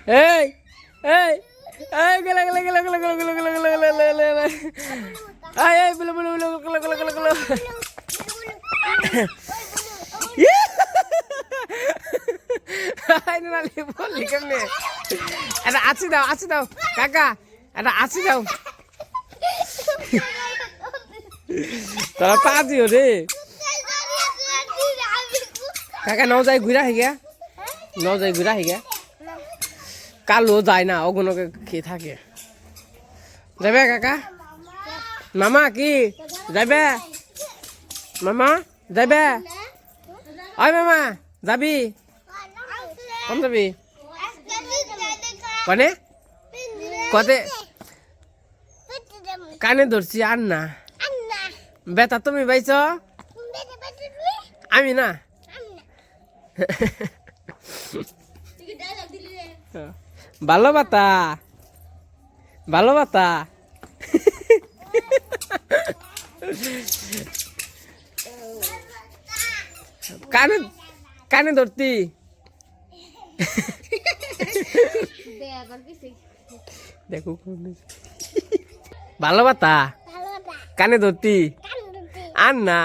এই এই এই গেলে গেলে গেলে গেলে গেলে গেলে গেলে গেলে গেলে গেলে গেলে এই এই বলে বলে বলে গেলে গেলে গেলে গেলে নালি বলি কেমনে এটা আছি দাও কাকা এটা আছি দাও তোরা পাজিও রে কাকা নাও যাই ঘুরা হিগা কালো যায় না ওগুলোকে খেয়ে থাকে যাবে কাকা মামা কি যাবে মামা যাবে ওই মামা যাবি কম যাবি কনে কতে কানে ধরছি আর না বেটা তুমি পাইছ আমি না ভালো বাতা কানে ধরতি দেখো ভালো বাতা কানে ধরতি আর না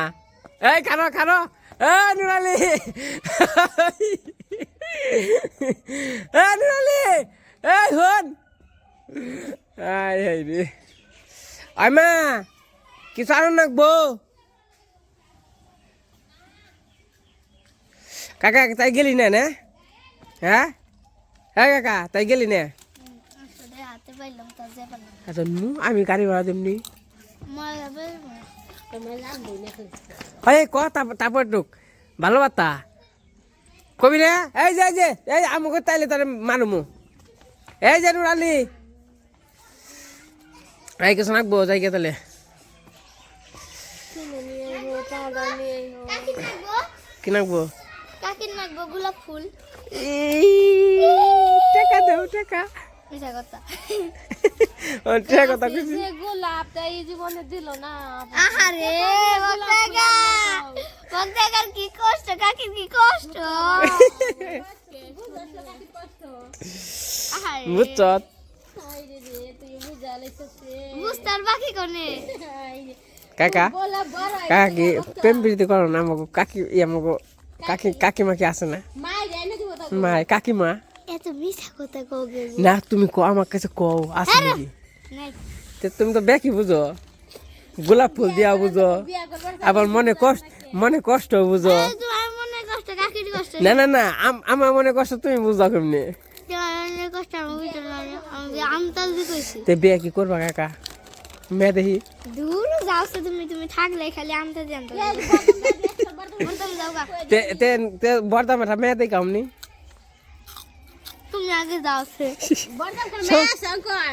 এই খানো নুরালি নুরালি এই হন রে মা কিছু আরো নাকবো কাকা তাই গেলি না হ্যাঁ কাকা তাই গেলি না আচ্ছা আমি গাড়ি ভাড়া দিমনি তারপর ঢুক ভালো বার্তা কবি রে এই যে এই আমাকে তাইলে তার মানুমু এই যে নুরালি এই কিছু নাকবো যাই গে তাহলে কি নাকবো গোলাপ ফুল টাকা দাও টাকা কথা গোলাপ তাই জীবনে দিল না কি কষ্ট কাকির কি কষ্ট বুঝছ বুঝতার বাকি কোনে কাকা কি প্রেম প্রীতি করো না আমাকে কাকিমা কি আছে না মাই কাকিমা এত মিছা কথা কওগে না তুমি আমার কাছে কও আছে নাকি তুমি তো বেকি বুঝো গোলাপ ফুল দিয়া বুঝো আবার মনে কষ্ট বুঝো না আমার মনে কষ্ট তুমি বুঝো কেমনি তে বিয়ে কি করবা কাকা মেয়ে দেখি দূর যাও তুমি থাকলে খালি আমটা জানতো তে বর্দা মাথা মেয়ে দেখি আমনি তুমি আগে যাও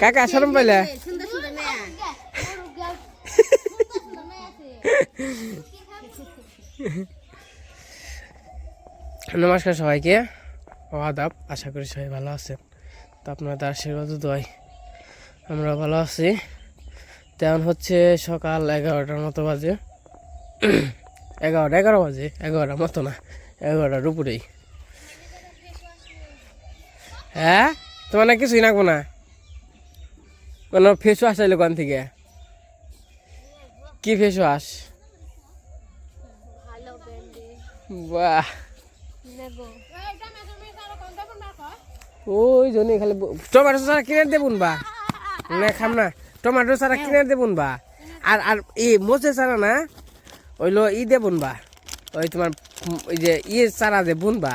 কাকা শরম পাইলে নমস্কার সবাইকে আদাব আশা করি সবাই ভালো আছেন তো আপনাদের আশীর্বাদ দোয়াই আমরা ভালো আছি তেমন হচ্ছে সকাল 11টার মতো বাজে 11 বাজে 11টার মতো না 11টার উপরেই হ্যাঁ তোমার না কিছুই নাকবো না কোনো ফেস ওয়াশ আইলো কোন থেকে কি ফেস ওয়াশ বাহ ওই জন্য খালি টমেটো সারা কিনে দেবুন বা না খাম না টমেটো সারা কিনে দেবুন বা আর এই মোচে সারা না ওইলো দেবুন বা ওই তোমার ওই যে সারা দে বুনবা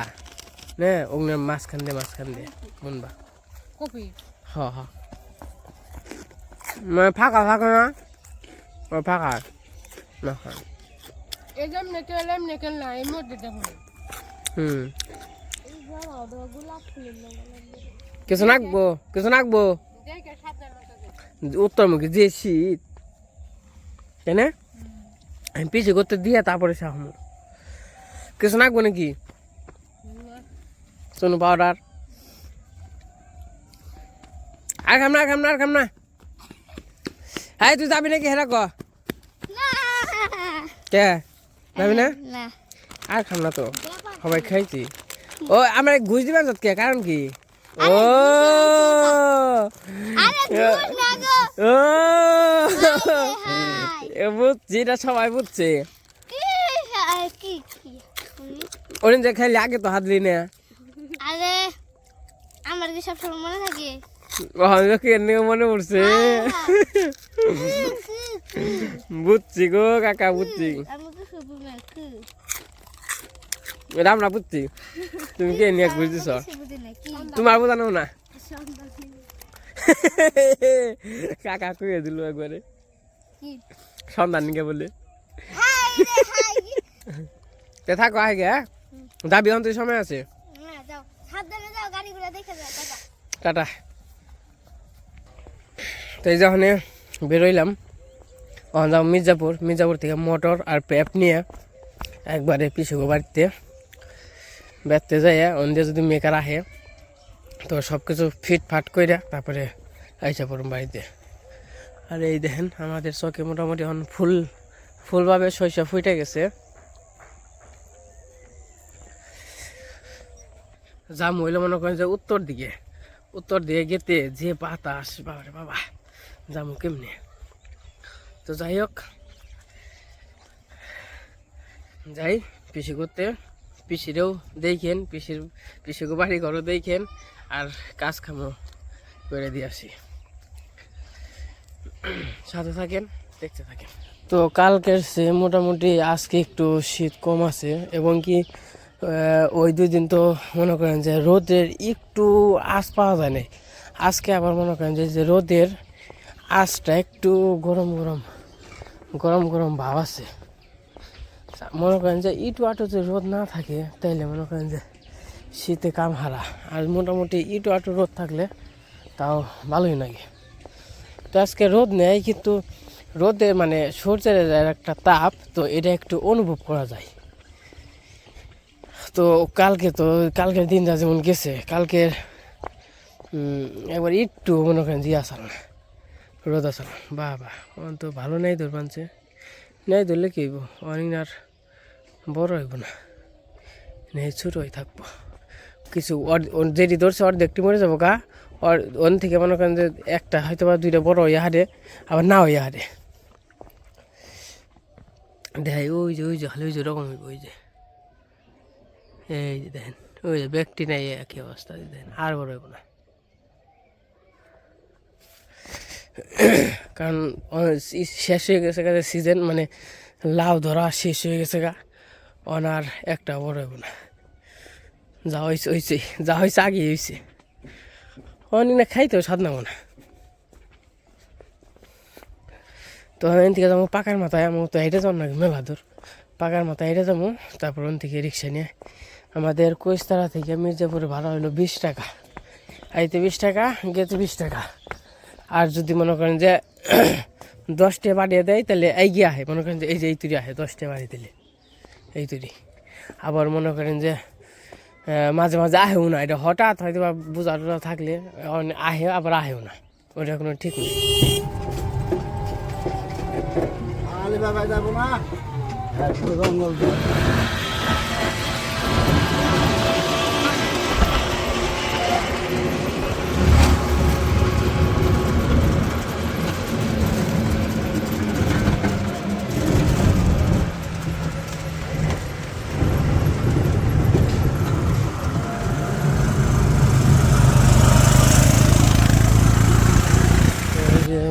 না ওগুলো মাঝখান দিয়ে বুনবা কপি হ ফাঁকা না ও ফাঁকা না নেকেল না এই মধ্যে দেবো কিছু নাকবো উত্তরমুখী যে শীত তাই না আমি পিছিয়ে করতে দিয়ে তারপরে সাহম কিছু নাকবো নাকি সোনু পাউডার আর খাম না হ্যাঁ তুই যাবি নাকি হেরা কে যাবি না আর খাম না তো সবাই খাইছি ও আমরা ঘুষ দিবেন কে কারণ কি ও আরে দূর না গো ও হাই এ বুঝছি, এটা সবাই বুঝছে। কি ওরেন যে খাইলে আগে তো হাত দিই না। আরে আমার কি সব সময় মনে থাকে আমি কি এর নিয়ে মনে পড়ছে। বুঝছি গো কাকা, বুঝছি, আমি তো শুধু নাকি এটা আমরা বুঝছি। তুমি কি নিয়ে বুঝতেছ? বুঝি নাকি তোমার বোঝানো না। কাকা কুয়ে দিল একবারে কি সন্ধান নিকে বলে। হাই রে হাই তে থাকো আগে, হ্যাঁ দাবি অন্তর সময় আছে। না যাও সাবধানে যাও গাড়িগুলো দেখে যাও টাটা টাটা। তো এই যখন বেরোইলাম, তখন যাবো মির্জাপুর। মির্জাপুর থেকে মোটর আর প্যাপ নিয়ে একবারে পিছুকো বাড়িতে বেড়তে যাই। অন্যে যদি মেকার আহে তো সব কিছু ফিটফাট করে তারপরে আইসা পড়ুন বাড়িতে। আর এই দেখেন আমাদের চকে মোটামুটি এখন ফুলভাবে শস্য ফুটে গেছে। জাম হইলে মনে করেন যে উত্তর দিকে গেতে যে বাতাস, বাবারে বাবা জামু কেমনে। তো যাই হোক, যাই পিসি করতে, পিসিরেও দেখেন, পিসিকে বাড়ি ঘরও দেখেন, আর কাজ কামও করে দিয়ে আসি। সাথে থাকেন, দেখতে থাকেন। তো কালকের সে মোটামুটি আজকে একটু শীত কম আছে, এবং কি ওই 2 দিন তো মনে করেন যে রোদের একটু আঁচ পাওয়া যায় না। আজকে আবার মনে করেন যে রোদের আঁচটা একটু গরম গরম ভাব আছে। মনে করেন যে ইটু আটু যদি রোদ না থাকে তাইলে মনে করেন যে শীতে কাম হারা, আর মোটামুটি ইটু আটু রোদ থাকলে তাও ভালোই লাগে। তো আজকে রোদ নেই, কিন্তু রোদে মানে সূর্যের একটা তাপ, তো এটা একটু অনুভব করা যায়। তো কালকের দিনটা যেমন গেছে, কালকের একবার একটু মনে করেন যে আসল না, রোদ আসল বাবা তো ভালো নেই ধর পানছে। নেই ধরলে কি হইব, অনেক আর বড় হইব না, নেই ছোট হয়ে থাকবো। কিছু যেটি ধরছে অর্ধেকটি মরে যাবো গা, ওর থেকে মনে করেন যে একটা হয়তো বা 2টা বড় হইয়া হারে, আবার না হইয়া হারে। দেখাই ওই যে খালি ওই যে রকম হইব। ওই যে এই যে দেখেন, ওই যে ব্যক্তি নাই, একই অবস্থা দেখেন, আর বড় হইব না। কারণ শেষ হয়ে গেছে গা সিজন, মানে লাউ ধরা শেষ হয়ে গেছে গা, অনার একটা বড় হইব না। যা হয়েছে আগে হয়েছে, অনেক না খাইতেও স্বাদ নামো না। তো এখান থেকে যাবো পাকার মাথায়, আমি তো হেঁটে যাবো না মেলা দূর, পাকার মাথায় হেঁটে যাবো। তারপর ওখান থেকে রিক্সা নিয়ে আমাদের কোচতারা থেকে মির্জাপুরে ভাড়া হইলো 20 টাকা, আইতে 20 টাকা, গেতে 20 টাকা। আর যদি মনে করেন যে 10টা বাড়িয়ে দেয় তাহলে এগিয়ে আহে, মনে করেন যে এই যে এই তুরি আহে 10টা বাড়ি দিলে এই তুরি। আবার মনে করেন যে মাঝে মাঝে আহেও না, এটা হঠাৎ হয়তো বা বোঝা টোঝা থাকলে আহে, আবার আহেও না, ওটা কোনো ঠিক নেই। যাবো না জঙ্গল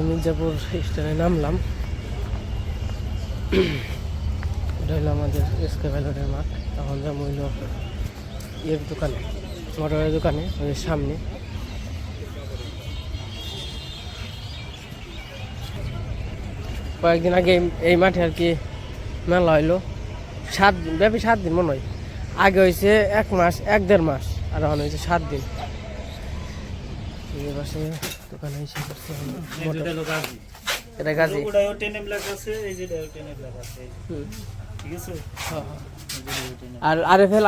মির্জাপুর স্টেশনে নামলাম। এটা হলো আমাদের এসকে ভ্যালোরের মাঠ। তখন যা মূল্য ইয়ের দোকানে, মোটরের দোকানে, ওই সামনে। কয়েকদিন আগে এই মাঠে আর কি মেলা হইলো, 7 দিন ব্যাপী, 7 দিন মনে হয়। আগে হয়েছে 1 মাস, 1-1.5 মাস, আর এখন হয়েছে 7 দিন। এই পাশে দোকানে এসে করছে এটা গাজি। আর আরএফএল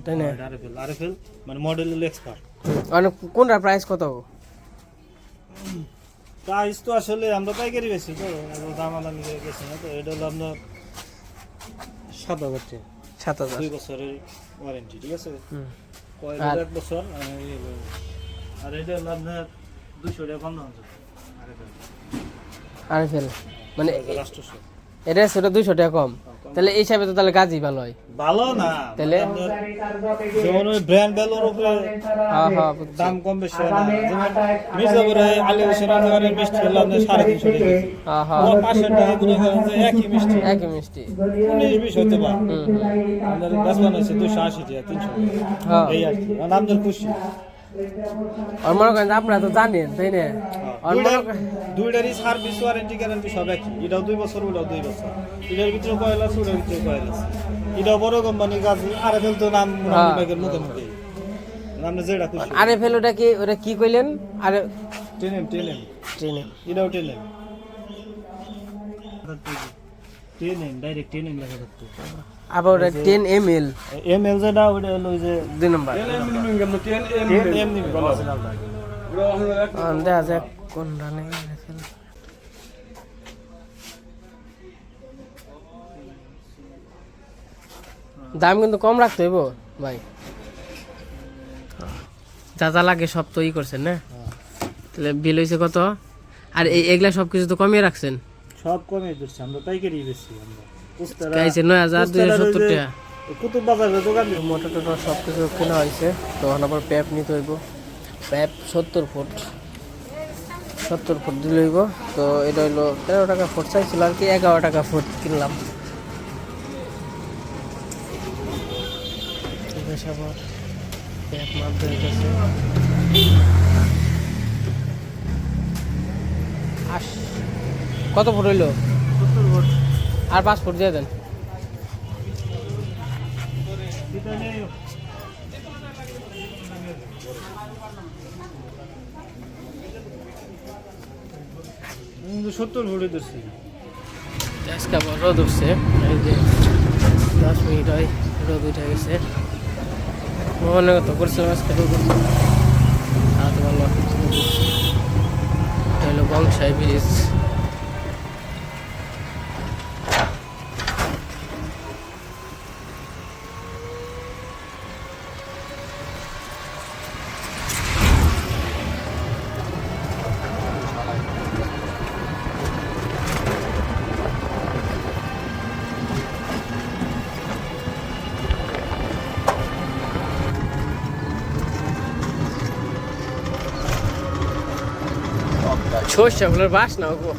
তাই না? আরএফএল মানে মডেল এক্সপার্ট। মানে কোনটা প্রাইস কত? প্রাইস তো আসলে আমরা পাইকারি বেশি, তো দাম আলাদা গেছে না, তো এটা হলো আপনার 7,000 টাকা, 7,000, 2 বছরের ওয়ারেন্টি, ঠিক আছে। কয়েলের 1 বছর আর এটা হলো আপনার 200 টাকা কম দাম আছে আরএফএল মানে রাষ্ট্রস্ব এটা সেটা 200 টাকা কম, তাহলে এই হিসাবে তো তাহলে গাজী ভালো হয়। ভালো না তাহলে যেমন ওই ব্র্যান্ড ভ্যালুর উপরে হ্যাঁ হ্যাঁ বুঝছি। দাম কম বেশি হয় না। যেমন মির্জাপুরে আলী হোসেন আজগারের মিষ্টি হলো আপনার 350 টাকা কেজি। হ্যাঁ হ্যাঁ আমার পাশের টাকা মনে করেন যে একই মিষ্টি একই মিষ্টি। 19-20 হতে পারে আমাদের বেচবান হয়েছে 280 টাকা 300 হ্যাঁ এই আর কি আমাদের খুশি আর মনে করেন যে আপনারা তো জানেন তাই না, আর মনে করেন দুইটারই সার্ভিস ওয়ারেন্টি গ্যারান্টি সব একই, এটাও 2 বছর ওটাও 2 বছর, এটার ভিতরে কয়েল আছে ওটার ভিতরে কয়েল আছে, এটাও বড় কোম্পানি গাজী আরএফএল তো নাম ব্যাগের মুখে মুখে নামে যেটা খুশি। আরএফএল ওটা কি কইলেন? আরে টেনেম ট্রেনে এটাও টেনেম ডাইরেক্ট টেনেম লেখা থাকতো। আবার ওটা 10 ml এমএল যেটা ওটা হলো ওই যে 2 নাম্বার। 10 এম নিবি দেখা যাক কোন রানে আরএফএল। দাম কিন্তু কম রাখতে হইব ভাই, যা যা লাগে সব তো ই করছেন না, তাহলে বিল হয়েছে কত? আর এগুলা সব কিছু তো কমিয়ে রাখছেন, সব কমে দিচ্ছি আমরা, পাইকারি বেশি আমরা উস্তারা গাইছে 9270 টাকা। কুতুব বাজারের দোকান মোটর টোটর সব কিছু কেনা হয়েছে, তো আবার প্যাপ নিতে হইব। প্যাপ 70 ফুট দিলে হইব। তো এটা হইলো 13 টাকা ফুট চাইছিল আর কি, 11 টাকা ফুট কিনলাম। আবার প্যাপ মাপ হইতেছে কত ফুট হইলো? 70 ভোট আর 5 ফুট দিয়ে দেন। এটা নেই 70 ভোটে দিচ্ছি। আজকে আবার রোদ উঠছে, এই যে 10 মিনিট হয় রোদ উঠে গেছে। মনে তো করছিলাম আজকে রোদ উঠছে, আর তো ভালো এটা হলো বংশাই ব্রিজ। সর্ষে ফুলের বাস না গো,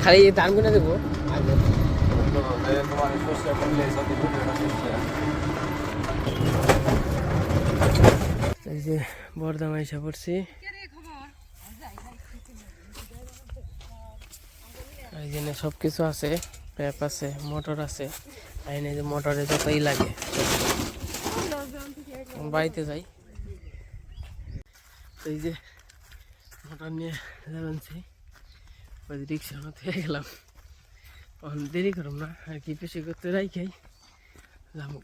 খালি দাম কিনে দেবো। এই যে বর্ধমান এসে পড়ছি, এই জন্য সব কিছু আছে, প্যাপ আছে, মোটর আছে, এই যে মোটরে যতই লাগে বাড়িতে যাই। এই যে মোটর নিয়ে যাবেনছি, ওই রিক্সা মতো গেলাম, দেরি করুম না আর কি, বেশি করতে রাইখাই যাবো।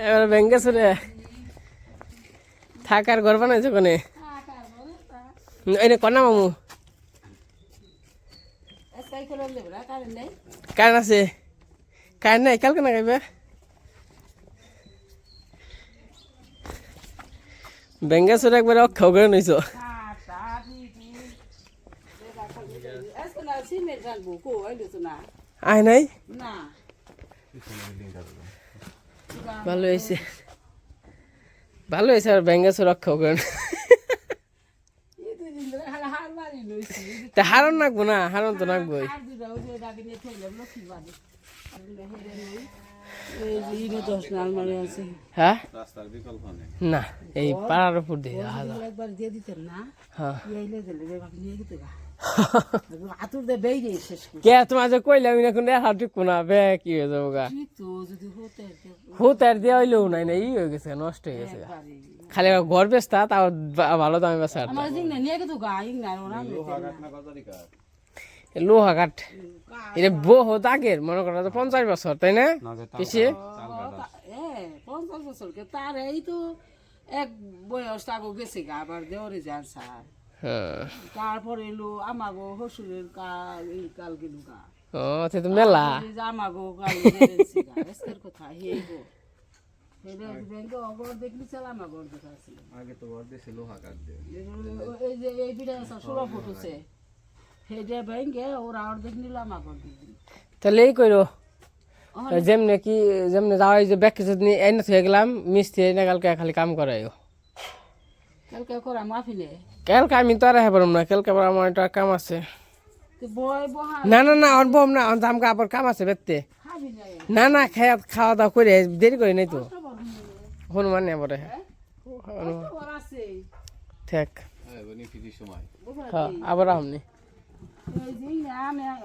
এবার ব্যাঙ্গেশ্বরে থাকার ঘর বানাইছো কোনে? কনা মামু কারেন্ট আছে? কারেন্ট নাই, কালকে না গাইবে ব্যাঙ্গেশ্বরে একবার অক্ষাও করে নিছ। আয় নাই, ভালো হয়েছে আর ব্যাঙ্গেশ্বর অক্ষাও করেন। তা হারন নাকবো না, হারন তো নাকবোই। হ্যাঁ না, এই পাড়ার উপর দিয়ে কে তোমার যে কইলাম এখন হাত ঢুকবো না, বে কি হয়ে যাবো গা, হুতার দিয়ে হইলেও নাই না, ই হয়ে গেছে, নষ্ট হয়ে গেছে, খালি ঘর বেচতা তাও ভালো দামে বেচা। লোহা কাঠ এটা বহুত আগের, মনে করা 50 বছর, তাই না? পিছিয়ে 50 বছর তার এই তো এক বয়স আগে গেছে গা, আবার দেওয়ারে যান স্যার হ্যাঁ তারপরে এলো আমাগো হসুরের কাল গেল গা ও সে তো মেলা আমাগো কাল এসকের কথা হেগো হেরে ব্যাংকে অগর দেখলি চাল আমাগো দেখা আছে আগে তো বড় দেশে লোহা কাট দে এই যে এই বিটা 16 ফুট আছে হেডে ব্যাংকে ওরা আর দেখ নিল আমাগো তাহলে এই কইরো যেমনে কি যেমনে যাওয়াই যে ব্যাগ কিছু নিয়ে এনে থয়ে গেলাম মিস্ত্রি এনে কালকে খালি কাম করাইও কালকে করা মাফিলে কালকে আমি তো আর হ্যাঁ পারব না কালকে আবার আমার একটা কাম আছে তো বয় বহা না না না অনবম না আমাকে আবার কাম আছে বেতে খাবি না না না খাওয়া দাওয়া করে দেরি করি নাই তো হনুমান নেই বলে ওর আছে ঠিক বনি ফিরি সময় হ্যাঁ আবার আমনি এই যে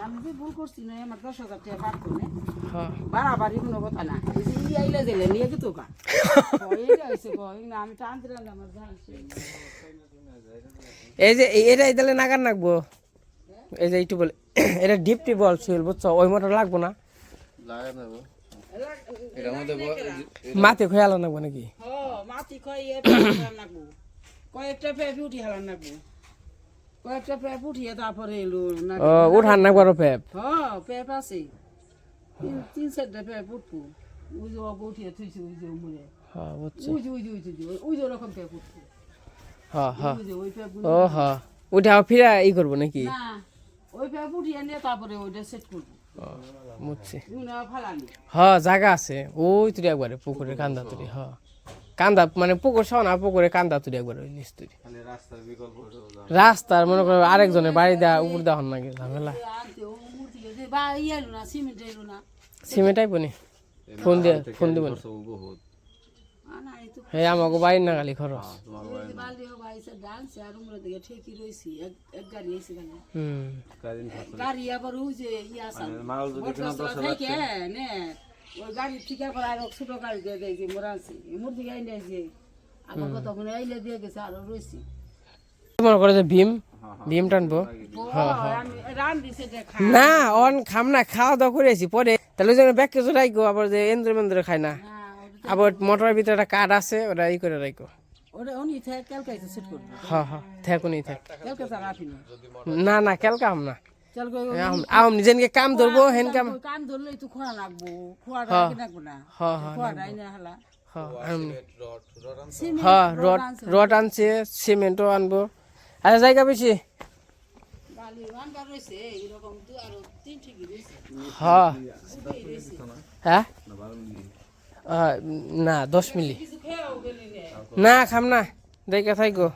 আমি যে ভুল করছি না আমার 10,000 টাকা বাদ করে হ্যাঁ বাড়াবাড়ি কোনো কথা না এই যে ই আইলে দিলে নিয়ে কি তো কা এইটা হইছে কই না আমি টানতে রাখলাম আমার জানছি এই যে এটা দিলে নাগার নাকবো এই যে এইটু বলে এটা ডিপটি বল ছিল বুঝছো ওই মোটর লাগবো না লাগা না এর মধ্যে মাতে খয়ালো নাকবো নাকি ও মাটি কই এ ফেলান নাকবো কয়েকটা পেপ উঠি হালান নাকবো কয়েকটা পেপ উঠিয়ে তারপরে এলো না ও উঠান নাকবো আরো পেপ হ্যাঁ পেপ আছে তিন চারটা পেপ উঠবো ওই যে উঠিয়ে থুইছে ওই যে উপরে হ্যাঁ বুঝছি ওই যে ওরকম পেপ উঠবো হ্যাঁ হ্যাঁ ওই যে ওই পেপ ও হ্যাঁ উঠাও ফিরা ই করবো নাকি না ওই পেপ উঠিয়ে নিয়ে তারপরে ওইটা সেট করবো বুঝছি ফালানি হ্যাঁ জায়গা আছে ওই তুই একবারে পুকুরের কান্দা তুলি হ্যাঁ কান্দা মানে পুকুর সহ না পুকুরে কান্দা তুলি একবার ওই নিচ তুলি খালি রাস্তার বিকল্প রাস্তার মনে করো আরেকজনের বাড়ি দেওয়া উপর দেওয়া হন নাকি ঝামেলা আনতে ও মূর্তি বা ইয়ে এলো না সিমেন্ট এলো না সিমেন্ট আইবনি ফোন দিব বহুত আনা এই তো হ্যাঁ আমাকে বাড়ির না খালি খরচ এই বালদি হবে এসে ডান্স আর উমরা দিকে ঠিকই রইছি এক গাড়ি এসে গেল হুম গাড়ি আবার ওই যে ইয়া সাল মাল যদি কিনা 10,000 থেকে নে ওই গাড়ি ঠিক করে আর ছোট গাড়ি দিয়ে দেয় যে মোরাছি মূর্তি গাড়ি নিয়েছে আবার কতক্ষণ আইলে দিয়ে গেছে আর রইছি মনে করে যে ভীম টানবো আমি রান দিছে দেখা না অন খাম না খাওয়া দাওয়া করেছি পরে তাহলে ওই জন্য ব্যাগ কিছু রাখবো আবার যে এন্দ্র মেন্দ্র খায় না আবার মোটরের ভিতরে একটা কাঠ আছে ওটা ই করে রাখবো ওরে উনি থেকে কালকে সেট করব হ্যাঁ হ্যাঁ থাকুনি থাক কালকে তারা আপিনি না না কেলকা আম না চল গো আম নিজেকে কাম ধরবো হেন কাম কান ধরলে তো খোয়া লাগবো খোয়াটা কি লাগবো না হ্যাঁ হ্যাঁ খোয়াটা আইনা হালা হ্যাঁ হ্যাঁ রড আনছে সিমেন্টও আনবো আচ্ছা জায়গা বেশি বালি আনবার রইছে এরকম তো আর তিন ঠিকই রইছে হ্যাঁ হ্যাঁ না 10 মিলি কিছু খেয়েও গেলি নে না খাম না দেখে থাকো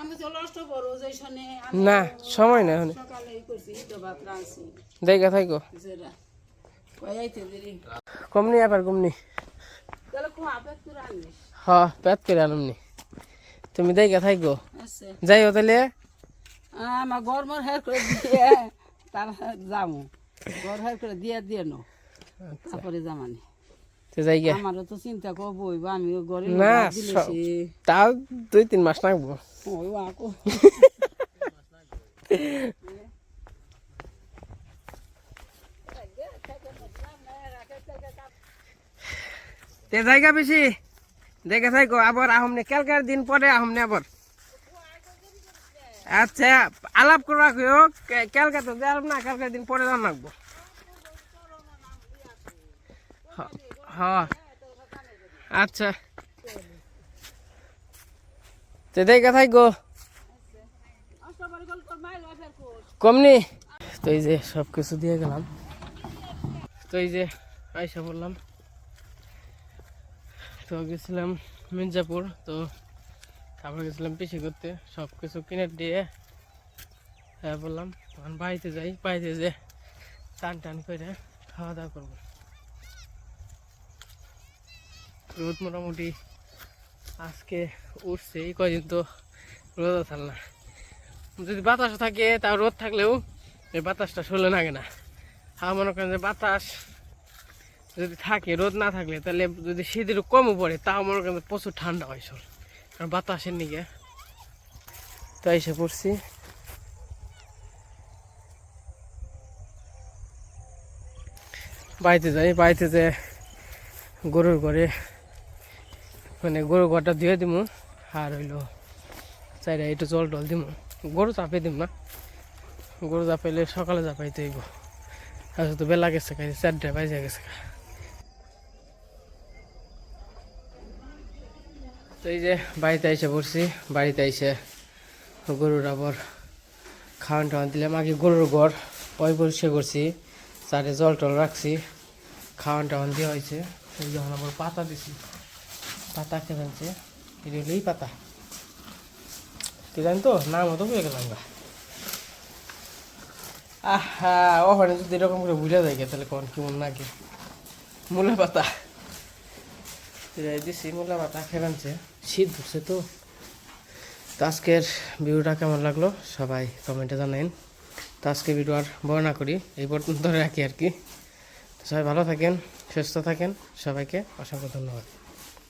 আমি তো লষ্ট বড় যাইছনে না সময় না এখন সকালে করছি তো ভাত রাঁধছি দেখে থাকো সেটা কই আইতে দেরি কমনি আবার কমনি তাহলে কো আপে তো রান্নিস হ্যাঁ পেট করে আনমনি তুমি দেখে থাকো আছে যাইও তাহলে আমার গরমর হের করে দিয়ে তার যামু গর হের করে দিয়ে নো তারপরে জামানি তো যাই গে আমারও তো চিন্তা করবই বা আমি গরে না দিলেছি তাও 2-3 মাস লাগবো ওই আকো তে জায়গা বেশি দেখে থাকো আবার আহমনে কালকার দিন পরে আহমনে আবার আচ্ছা আলাপ করবা কেউ কালকা তো যাম না কালকার দিন পরে যাম লাগবো হ্যাঁ আচ্ছা তে দেখে থাকো কমনি তো এই যে সব কিছু দিয়ে গেলাম তো এই যে আইসা বললাম তো গেছিলাম মির্জাপুর তো তারপর গেছিলাম পিসি করতে সব কিছু কিনে দিয়ে হ্যাঁ বললাম এখন বাড়িতে যাই বাড়িতে যে টান টান করে খাওয়া দাওয়া করবো রোদ মোটামুটি আজকে উঠছে এই কয়দিন তো রোদ থাল না যদি বাতাস থাকে তাও রোদ থাকলেও এই বাতাসটা শরীরে লাগে না মনে করেন যে বাতাস যদি থাকে রোদ না থাকলে তাহলে যদি শীতের কমও পড়ে তাও মনে করেন প্রচুর ঠান্ডা হয় শরীর কারণ বাতাসের নিকে তো এসে পড়ছি বাড়িতে যাই বাড়িতে যে গরুর ঘরে মানে গরুর ঘরটা ধুয়ে দিব আর হইলো চাইরা একটু জল টল দিব গরু চাপিয়ে দিম না, গরু চাপাইলে সকালে চাপাইতে হইব। আচ্ছা তো বেলা গেছে, 4টা বাজে গেছে। তো এই যে বাড়িতে এসে পড়ছি, বাড়িতে এসে গরুর আবার খাওয়ান টাওয়ান দিলাম। আগে গরুর ঘর পরিষ্কার করছি, চারে জল টল রাখছি, খাওয়ান টাওয়ান দেওয়া হয়েছে। এই যখন আবার পাতা দিছি, পাতা খেয়ে ফেলছে, এটা হলো এই পাতা, কি জানি তো নাম মতো বুঝে গেলাম গা। আহা ওখানে যদি এরকম করে বুঝা যায় তাহলে কোন কেমন লাগে। মূলা পাতা দিছি, মূলা পাতা খেয়ে ফেলছে, শীত ঢুকছে তো। তো আজকের ভিডিওটা কেমন লাগলো সবাই কমেন্টে জানাইন। তো আজকে ভিডিও আর বড় না করি, এই পর্যন্ত রাখি আর কি। তো সবাই ভালো থাকেন, সুস্থ থাকেন, সবাইকে অসংখ্য ধন্যবাদ।